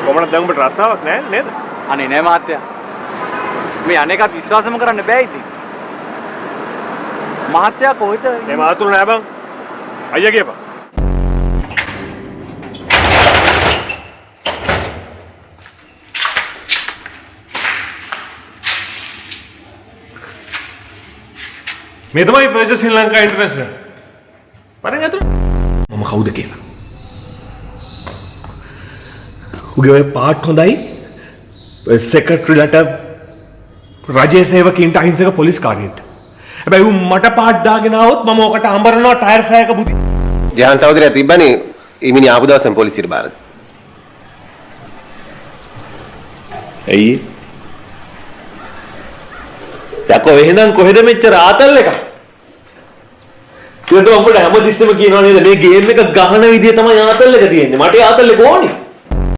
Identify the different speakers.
Speaker 1: කොහොමද දැන් ඔබට රස්සාවක් නැහැ නේද?
Speaker 2: අනේ නෑ මහත්තයා. මේ අනේකත් විශ්වාසම කරන්න බෑ ඉතින්. මහත්තයා කොහෙද?
Speaker 1: මේ මාතුරු නෑ බං. අයියා කියපන්. මේ තමයි ප්‍රජ ශ්‍රී ලංකා ඉන්ටර්නැෂනල්. පරෙන් අතුරු මම කවුද කියලා. උගේ ඔය පාට් හොඳයි. ඔය සෙක්‍රටරිලට රජයේ සේවකීන්ට අහිංසක පොලිස් කාර්යයට. හැබැයි උන් මට පාට් දාගෙන ආවොත් මම ඔකට අඹරනවා ටයර් සෑයක බුදි.
Speaker 3: ජහන් සහෝදරයා තිබ්බනේ ඉමිනි ආපු දවසෙන් පොලිසියට බාරද.
Speaker 1: ඇයි? යකෝ එහෙනම් කොහෙද මෙච්චර ආතල් එක? ඒකට උඹට හැමතිස්සෙම කියනවා නේද මේ ගේම් එක ගහන විදිය තමයි ආතල් එක තියෙන්නේ. මට ආතල් එක ඕනේ.